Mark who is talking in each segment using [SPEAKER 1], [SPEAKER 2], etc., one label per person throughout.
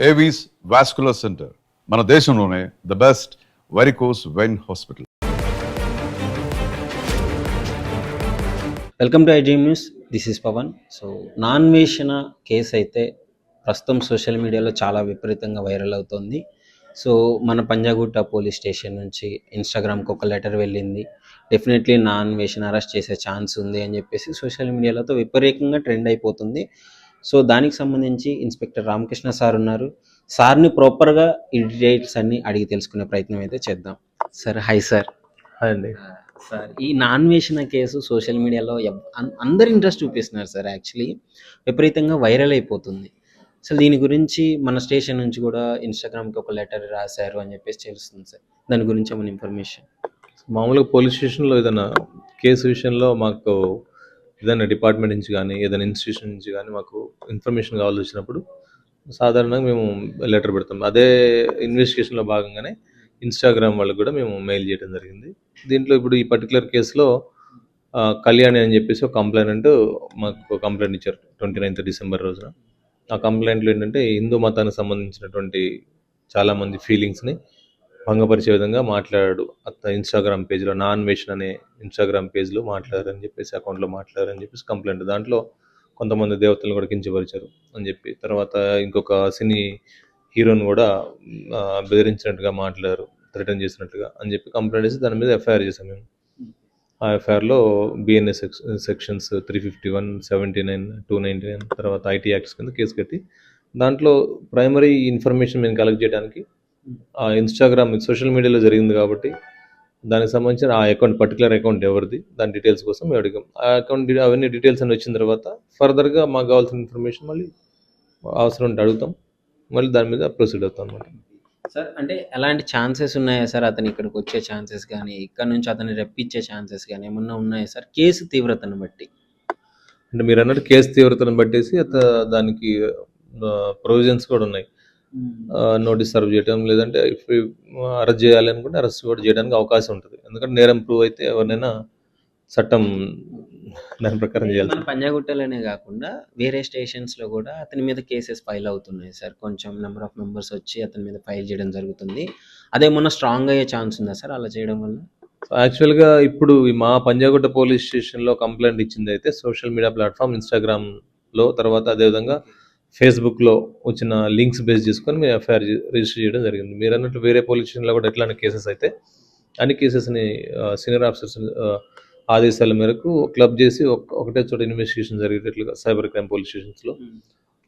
[SPEAKER 1] Avis vascular centre మన దేశంలోనే the best varicose vein hospital.
[SPEAKER 2] Welcome to iDream news. This is Pavan. So నాన్వేషణ case అయితే ప్రస్తుతం social మీడియాలో చాలా విపరీతంగా వైరల్ అవుతుంది. సో మన పంజాగుట్ట పోలీస్ స్టేషన్ నుంచి ఇన్స్టాగ్రామ్కి ఒక లెటర్ వెళ్ళింది. డెఫినెట్లీ నాన్వేషణ అరెస్ట్ చేసే ఛాన్స్ ఉంది అని చెప్పేసి సోషల్ మీడియాలో విపరీతంగా ట్రెండ్ అయిపోతుంది. సో దానికి సంబంధించి ఇన్స్పెక్టర్ రామకృష్ణ సార్ ఉన్నారు. సార్ని ప్రాపర్గా ఈ డీటెయిల్స్ అన్ని అడిగి తెలుసుకునే ప్రయత్నం అయితే చేద్దాం. Sir hi sir.
[SPEAKER 3] హాయ్ అండి.
[SPEAKER 2] సార్ ఈ నాన్వేషణ కేసు సోషల్ మీడియాలో అందరు ఇంట్రెస్ట్ చూపిస్తున్నారు సార్. యాక్చువల్లీ విపరీతంగా వైరల్ అయిపోతుంది. అసలు దీని గురించి మన స్టేషన్ నుంచి కూడా ఇన్స్టాగ్రామ్కి ఒక లెటర్ రాశారు అని చెప్పేసి తెలుస్తుంది సార్. దాని గురించి ఏమైనా ఇన్ఫర్మేషన్?
[SPEAKER 3] మామూలుగా పోలీస్ స్టేషన్లో ఏదైనా కేసు విషయంలో మాకు ఏదైనా డిపార్ట్మెంట్ నుంచి కానీ ఏదైనా ఇన్స్టిట్యూషన్ నుంచి కానీ మాకు ఇన్ఫర్మేషన్ కావాల్సి వచ్చినప్పుడు సాధారణంగా మేము లెటర్ పెడతాం. అదే ఇన్వెస్టిగేషన్లో భాగంగానే ఇన్స్టాగ్రామ్ వాళ్ళకి కూడా మేము మెయిల్ చేయడం జరిగింది. దీంట్లో ఇప్పుడు ఈ పర్టికులర్ కేసులో కళ్యాణి అని చెప్పేసి ఒక కంప్లైంట్ మాకు కంప్లైంట్ ఇచ్చారు 29th డిసెంబర్ రోజున. ఆ కంప్లైంట్లో ఏంటంటే హిందూ మతానికి సంబంధించినటువంటి చాలామంది ఫీలింగ్స్ని భంగపరిచే విధంగా మాట్లాడాడు. ఇన్స్టాగ్రామ్ పేజ్లో నాన్వేషన్ అనే ఇన్స్టాగ్రామ్ పేజ్లో మాట్లాడారని చెప్పేసి, అకౌంట్లో మాట్లాడారని చెప్పేసి కంప్లైంట్. దాంట్లో కొంతమంది దేవతలను కూడా కించపరిచారు అని చెప్పి, తర్వాత ఇంకొక సినీ హీరోని కూడా బెదిరించినట్టుగా మాట్లాడారు, థ్రెటన్ చేసినట్టుగా అని చెప్పి కంప్లైంట్ చేసి దాని మీద ఎఫ్ఐఆర్ చేసాం మేము. ఆ ఎఫ్ఐఆర్లో బిఎన్ఎస్ సెక్షన్స్ 351, 79, 299 తర్వాత ఐటీ యాక్ట్స్ కింద కేసు కట్టి దాంట్లో ప్రైమరీ ఇన్ఫర్మేషన్ మేము కలెక్ట్ చేయడానికి ఆ ఇన్స్టాగ్రామ్ సోషల్ మీడియాలో జరిగింది కాబట్టి దానికి సంబంధించిన ఆ అకౌంట్ పర్టికులర్ అకౌంట్ ఎవరిది దాని డీటెయిల్స్ కోసం మేము అడిగాం. ఆ అకౌంట్ అవన్నీ డీటెయిల్స్ అన్ని వచ్చిన తర్వాత ఫర్దర్గా మాకు కావాల్సిన ఇన్ఫర్మేషన్ మళ్ళీ అవసరం ఉంటే అడుగుతాం, మళ్ళీ దాని మీద ప్రొసీడ్ అవుతాం అనమాట.
[SPEAKER 2] సార్ అంటే ఎలాంటి ఛాన్సెస్ ఉన్నాయా సార్? అతను ఇక్కడికి వచ్చే ఛాన్సెస్ కానీ ఇక్కడ నుంచి అతన్ని రెప్పించే ఛాన్సెస్ కానీ ఏమన్నా ఉన్నాయా సార్ కేసు తీవ్రతను బట్టి?
[SPEAKER 3] అంటే మీరు అన్నట్టు కేసు తీవ్రతను బట్టేసి దానికి ప్రొవిజన్స్ కూడా ఉన్నాయి. నోటీస్ సర్వ్ చేయడం, లేదంటే అరెస్ట్ చేయాలి అనుకుంటే అరెస్ట్ కూడా చేయడానికి అవకాశం ఉంటుంది. ఎందుకంటే నేరం ప్రూవ్ అయితే ఎవరినైనా చట్టం దాని ప్రకారం చేయాలి.
[SPEAKER 2] మన పంజాగుట్టలోనే కాకుండా వేరే స్టేషన్స్లో కూడా అతని మీద కేసెస్ ఫైల్ అవుతున్నాయి సార్. కొంచెం నెంబర్ ఆఫ్ మెంబర్స్ వచ్చి అతని మీద ఫైల్ చేయడం జరుగుతుంది. అదేమన్నా స్ట్రాంగ్ అయ్యే ఛాన్స్ ఉందా సార్ అలా చేయడం వల్ల?
[SPEAKER 3] యాక్చువల్గా ఇప్పుడు మా పంజాగుట్ట పోలీస్ స్టేషన్లో కంప్లైంట్ ఇచ్చింది అయితే సోషల్ మీడియా ప్లాట్ఫామ్ ఇన్స్టాగ్రామ్లో, తర్వాత అదేవిధంగా ఫేస్బుక్లో వచ్చిన లింక్స్ బేస్ చేసుకొని మేము ఎఫ్ఐఆర్ రిజిస్టర్ చేయడం జరిగింది. మీరు అన్నట్టు వేరే పోలీస్ స్టేషన్లో కూడా ఎట్లాంటి కేసెస్ అయితే అన్ని కేసెస్ని సీనియర్ ఆఫీసర్స్ ఆదేశాల మేరకు క్లబ్ చేసి ఒకటే చోట ఇన్వెస్టిగేషన్ జరిగేటట్లుగా సైబర్ క్రైమ్ పోలీస్ స్టేషన్స్లో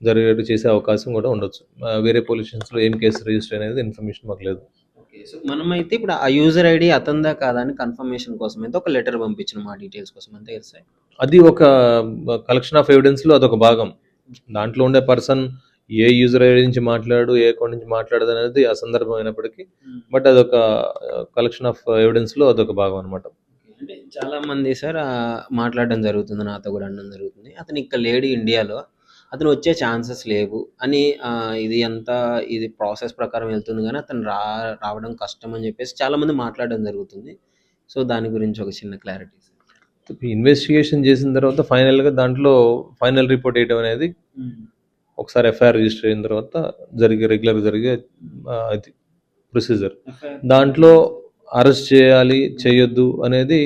[SPEAKER 3] జరిగేట్టు చేసే అవకాశం కూడా ఉండొచ్చు. వేరే పోలీస్ స్టేషన్స్లో ఏం కేసు రిజిస్టర్ అనేది ఇన్ఫర్మేషన్ మాకు లేదు.
[SPEAKER 2] సో మనమైతే ఇప్పుడు ఆ యూజర్ ఐడి అతందా కాదా అని కన్ఫర్మేషన్ కోసం అయితే ఒక లెటర్ పంపించిన మా డీటెయిల్స్ కోసం అంతే కదా సార్?
[SPEAKER 3] అది ఒక కలెక్షన్ ఆఫ్ ఎవిడెన్స్లో అదొక భాగం. దాంట్లో ఉండే పర్సన్ ఏ యూజర్ ఐడి నుంచి మాట్లాడు, ఏ అకౌంట్ నుంచి మాట్లాడదు అనేది ఆ సందర్భం అయినప్పటికీ, బట్ అదొక కలెక్షన్ ఆఫ్ ఎవిడెన్స్లో అదొక భాగం అనమాట.
[SPEAKER 2] అంటే చాలా మంది సార్ మాట్లాడడం జరుగుతుంది, నాతో కూడా అనడం జరుగుతుంది, అతను ఇక్కడ లేడీ ఇండియాలో, అతను వచ్చే ఛాన్సెస్ లేవు అని. ఇది ప్రాసెస్ ప్రకారం వెళ్తుంది కానీ అతను రావడం కష్టం అని చెప్పేసి చాలామంది మాట్లాడడం జరుగుతుంది. సో దాని గురించి ఒక చిన్న క్లారిటీ సార్.
[SPEAKER 3] ఇన్వెస్టిగేషన్ చేసిన తర్వాత ఫైనల్గా దాంట్లో ఫైనల్ రిపోర్ట్ వేయడం అనేది ఒకసారి ఎఫ్ఐఆర్ రిజిస్టర్ అయిన తర్వాత రెగ్యులర్ జరిగే అది ప్రొసీజర్. దాంట్లో అరెస్ట్ చేయాలి చేయొద్దు అనేది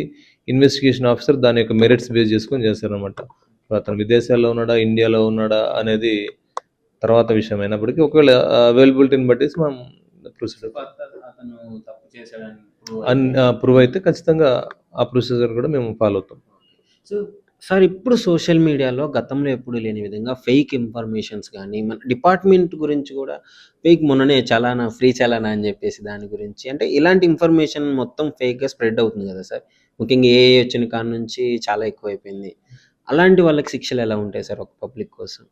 [SPEAKER 3] ఇన్వెస్టిగేషన్ ఆఫీసర్ దాని యొక్క మెరిట్స్ బేస్ చేసుకొని చేస్తారనమాట. అతను విదేశాల్లో ఉన్నాడా ఇండియాలో ఉన్నాడా అనేది తర్వాత విషయం అయినప్పటికీ ఒకవేళ అవైలబిలిటీని బట్టి మనం ప్రొసీజర్ ప్రూవ్ అయితే ఖచ్చితంగా ఆ ప్రొసీజర్ కూడా మేము ఫాలో అవుతాం.
[SPEAKER 2] సో సార్ ఇప్పుడు సోషల్ మీడియాలో గతంలో ఎప్పుడు లేని విధంగా ఫేక్ ఇన్ఫర్మేషన్స్ కానీ మన డిపార్ట్మెంట్ గురించి కూడా ఫేక్, మొన్ననే చలానా ఫ్రీ చలానా అని చెప్పేసి దాని గురించి, అంటే ఇలాంటి ఇన్ఫర్మేషన్ మొత్తం ఫేక్గా స్ప్రెడ్ అవుతుంది కదా సార్. ముఖ్యంగా ఏ వచ్చిన కాడ నుంచి చాలా ఎక్కువైపోయింది. అలాంటి వాళ్ళకి శిక్షలు ఎలా ఉంటాయి సార్ ఒక పబ్లిక్ కోసం?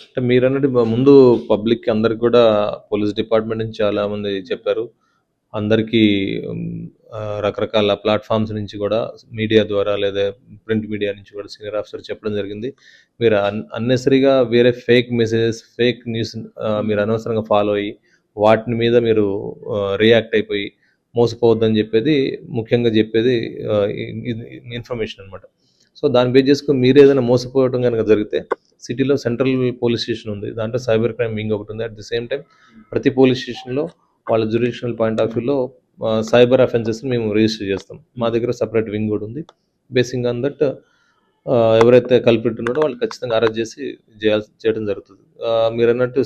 [SPEAKER 3] అంటే మీరు అన్నట్టు ముందు పబ్లిక్ అందరికి కూడా పోలీస్ డిపార్ట్మెంట్ నుంచి చాలామంది చెప్పారు. అందరికీ రకరకాల ప్లాట్ఫామ్స్ నుంచి కూడా మీడియా ద్వారా లేదా ప్రింట్ మీడియా నుంచి కూడా సీనియర్ ఆఫీసర్ చెప్పడం జరిగింది. మీరు అన్నెసరీగా వేరే ఫేక్ మెసేజెస్, ఫేక్ న్యూస్ మీరు అనవసరంగా ఫాలో అయ్యి వాటి మీద మీరు రియాక్ట్ అయిపోయి మోసపోవద్దని చెప్పేది ముఖ్యంగా చెప్పేది ఇన్ఫర్మేషన్ అనమాట. సో దాన్ని బేస్ చేసుకుని మీరు ఏదైనా మోసపోవడం కనుక జరిగితే సిటీలో సెంట్రల్ పోలీస్ స్టేషన్ ఉంది, దాంట్లో సైబర్ క్రైమ్ వింగ్ ఒకటి ఉంది. అట్ ది సేమ్ టైం ప్రతి పోలీస్ స్టేషన్లో వాళ్ళ జ్యుడిషియల్ పాయింట్ ఆఫ్ వ్యూలో సైబర్ అఫెన్సెస్ని మేము రిజిస్టర్ చేస్తాం. మా దగ్గర సపరేట్ వింగ్ కూడా ఉంది. బేసింగ్ ఆన్ దట్ ఎవరైతే కల్పిట్ ఉన్నాడో వాళ్ళు ఖచ్చితంగా అరెస్ట్ చేసి చేయడం జరుగుతుంది. మీరు అన్నట్టు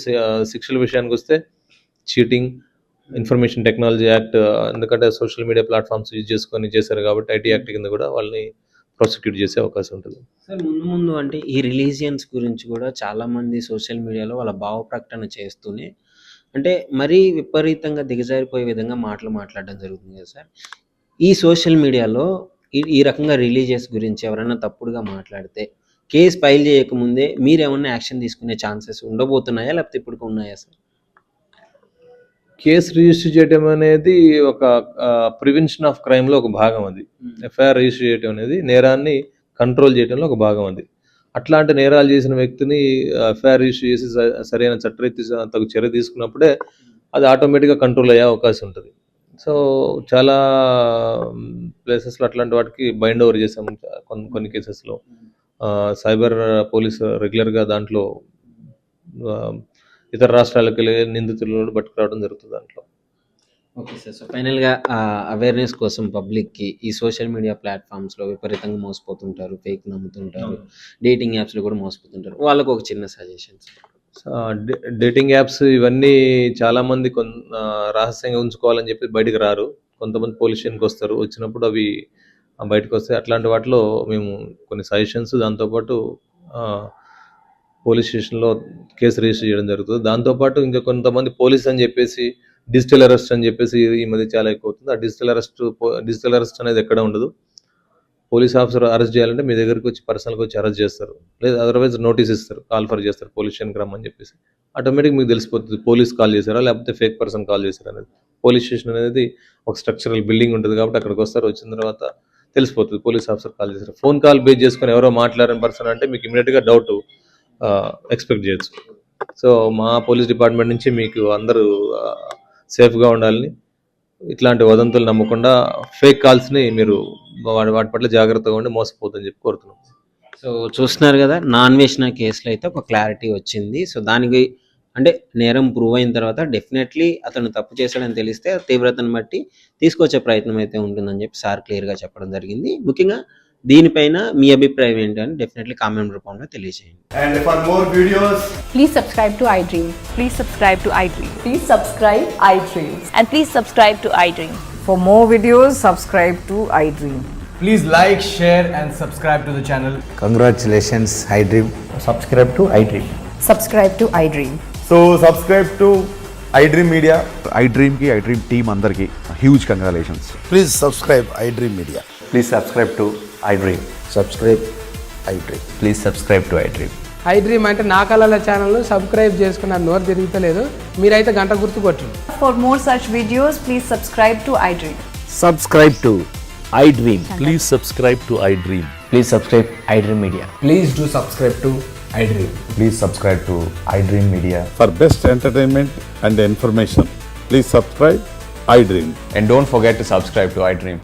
[SPEAKER 3] శిక్షల విషయానికి వస్తే చీటింగ్, ఇన్ఫర్మేషన్ టెక్నాలజీ యాక్ట్, ఎందుకంటే సోషల్ మీడియా ప్లాట్ఫామ్స్ యూజ్ చేసుకొని చేశారు కాబట్టి ఐటీ యాక్ట్ కింద కూడా వాళ్ళని ప్రాసిక్యూట్ చేసే అవకాశం ఉంటుంది.
[SPEAKER 2] సార్ ముందు అంటే ఈ రిలీజియన్స్ గురించి కూడా చాలామంది సోషల్ మీడియాలో వాళ్ళ భావ ప్రకటన చేస్తూనే అంటే మరీ విపరీతంగా దిగజారిపోయే విధంగా మాట్లాడడం జరుగుతుంది కదా సార్. ఈ సోషల్ మీడియాలో ఈ రకంగా రిలీజియస్ గురించి ఎవరైనా తప్పుడుగా మాట్లాడితే కేసు ఫైల్ చేయకముందే మీరు ఏమన్నా యాక్షన్ తీసుకునే ఛాన్సెస్ ఉండబోతున్నాయా, లేకపోతే ఇప్పుడు ఉన్నాయా సార్?
[SPEAKER 3] కేసు రిజిస్టర్ చేయడం అనేది ఒక ప్రివెన్షన్ ఆఫ్ క్రైమ్లో ఒక భాగం. అది ఎఫ్ఐఆర్ రిజిస్టర్ చేయడం అనేది నేరాన్ని కంట్రోల్ చేయడంలో ఒక భాగం. అది అట్లాంటి నేరాలు చేసిన వ్యక్తిని ఎఫ్ఐఆర్ రిజిస్టర్ చేసి సరైన చట్టరీత్యా తగు చర్య తీసుకున్నప్పుడే అది ఆటోమేటిక్గా కంట్రోల్ అయ్యే అవకాశం ఉంటుంది. సో చాలా ప్లేసెస్లో అట్లాంటి వాటికి బైండ్ ఓవర్ చేసాము. కొన్ని కేసెస్లో సైబర్ పోలీస్ రెగ్యులర్గా దాంట్లో ఇతర రాష్ట్రాలకు వెళ్ళే నిందితులను పట్టుకురావడం జరుగుతుంది దాంట్లో.
[SPEAKER 2] Okay sir. సో ఫైనల్గా అవేర్నెస్ కోసం పబ్లిక్కి ఈ సోషల్ మీడియా ప్లాట్ఫామ్స్లో విపరీతంగా మోసపోతుంటారు, ఫేక్ నమ్ముతుంటారు, డేటింగ్ యాప్స్లో కూడా మోసపోతుంటారు, వాళ్ళకు ఒక చిన్న సజెషన్.
[SPEAKER 3] డేటింగ్ యాప్స్ ఇవన్నీ చాలామంది రహస్యంగా ఉంచుకోవాలని చెప్పి బయటకు రారు. కొంతమంది పోలీస్ స్టేషన్కి వస్తారు, వచ్చినప్పుడు అవి బయటకు వస్తాయి. అట్లాంటి వాటిలో మేము కొన్ని సజెషన్స్, దాంతోపాటు పోలీస్ స్టేషన్లో కేసు రిజిస్టర్ చేయడం జరుగుతుంది. దాంతోపాటు ఇంకా కొంతమంది పోలీస్ అని చెప్పేసి డిజిటల్ అరెస్ట్ అని చెప్పేసి ఈ మధ్య చాలా ఎక్కువ అవుతుంది. ఆ డిజిటల్ అరెస్ట్ అనేది ఎక్కడ ఉండదు. పోలీస్ ఆఫీసర్ అరెస్ట్ చేయాలంటే మీ దగ్గరికి వచ్చి పర్సనల్గా వచ్చి అరెస్ట్ చేస్తారు, లేదా అదర్వైజ్ నోటీస్ ఇస్తారు, కాల్ ఫర్ చేస్తారు పోలీస్ స్టేషన్కి రమ్మని చెప్పేసి. ఆటోమేటిక్ మీకు తెలిసిపోతుంది పోలీస్ కాల్ చేశారా లేకపోతే ఫేక్ పర్సన్ కాల్ చేశారా అనేది. పోలీస్ స్టేషన్ అనేది ఒక స్ట్రక్చరల్ బిల్డింగ్ ఉంటుంది కాబట్టి అక్కడికి వస్తారు, వచ్చిన తర్వాత తెలిసిపోతుంది పోలీస్ ఆఫీసర్ కాల్ చేశారు. ఫోన్ కాల్ బేస్ చేసుకొని ఎవరో మాట్లాడిన పర్సన్ అంటే మీకు ఇమీడియట్గా డౌట్ ఎక్స్పెక్ట్ చేయొచ్చు. సో మా పోలీస్ డిపార్ట్మెంట్ నుంచి మీకు అందరూ సేఫ్గా ఉండాలని, ఇట్లాంటి వదంతులు నమ్మకుండా ఫేక్ కాల్స్ని మీరు వాటి పట్ల జాగ్రత్తగా ఉండి మోసపోతుందని చెప్పి కోరుతున్నాం.
[SPEAKER 2] సో చూస్తున్నారు కదా, నాన్వేషణ కేసులో అయితే ఒక క్లారిటీ వచ్చింది. సో దానికి అంటే నేరం ప్రూవ్ అయిన తర్వాత డెఫినెట్లీ అతను తప్పు చేశాడని తెలిస్తే తీవ్రతను బట్టి తీసుకొచ్చే ప్రయత్నం అయితే ఉంటుందని చెప్పి సార్ క్లియర్గా చెప్పడం జరిగింది. ముఖ్యంగా దీనిపైన మీ అభిప్రాయం ఏంటని డెఫినెట్లీ కామెంట్ రూపంలో తెలియజేయండి.
[SPEAKER 4] And for more videos,
[SPEAKER 5] Please subscribe to iDream.
[SPEAKER 6] Please subscribe to iDream.
[SPEAKER 5] Please subscribe iDream.
[SPEAKER 6] And please subscribe to iDream.
[SPEAKER 7] For more videos, subscribe to iDream.
[SPEAKER 4] please like, share and subscribe to the channel.
[SPEAKER 8] Congratulations, iDream.
[SPEAKER 4] Subscribe to iDream.
[SPEAKER 5] Subscribe to iDream.
[SPEAKER 4] So subscribe to iDream Media.
[SPEAKER 9] iDream की iDream team अंदर की huge congratulations.
[SPEAKER 8] Please subscribe iDream Media.
[SPEAKER 10] Please subscribe to iDream.
[SPEAKER 8] Subscribe iDream.
[SPEAKER 10] Please subscribe to iDream.
[SPEAKER 7] iDream అంటే నా కళల channel subscribe చేసుకున్న నోరు తిరుగుతలేదు, మీరైతే గంట గుర్తు కొట్టండి.
[SPEAKER 5] For more such videos, please subscribe to iDream.
[SPEAKER 10] Subscribe to iDream.
[SPEAKER 11] Please subscribe to iDream.
[SPEAKER 10] Please subscribe iDream Media.
[SPEAKER 4] Please do subscribe to iDream.
[SPEAKER 8] Please subscribe to iDream Media.
[SPEAKER 9] For best entertainment and information, please subscribe iDream.
[SPEAKER 10] And don't forget to subscribe to iDream.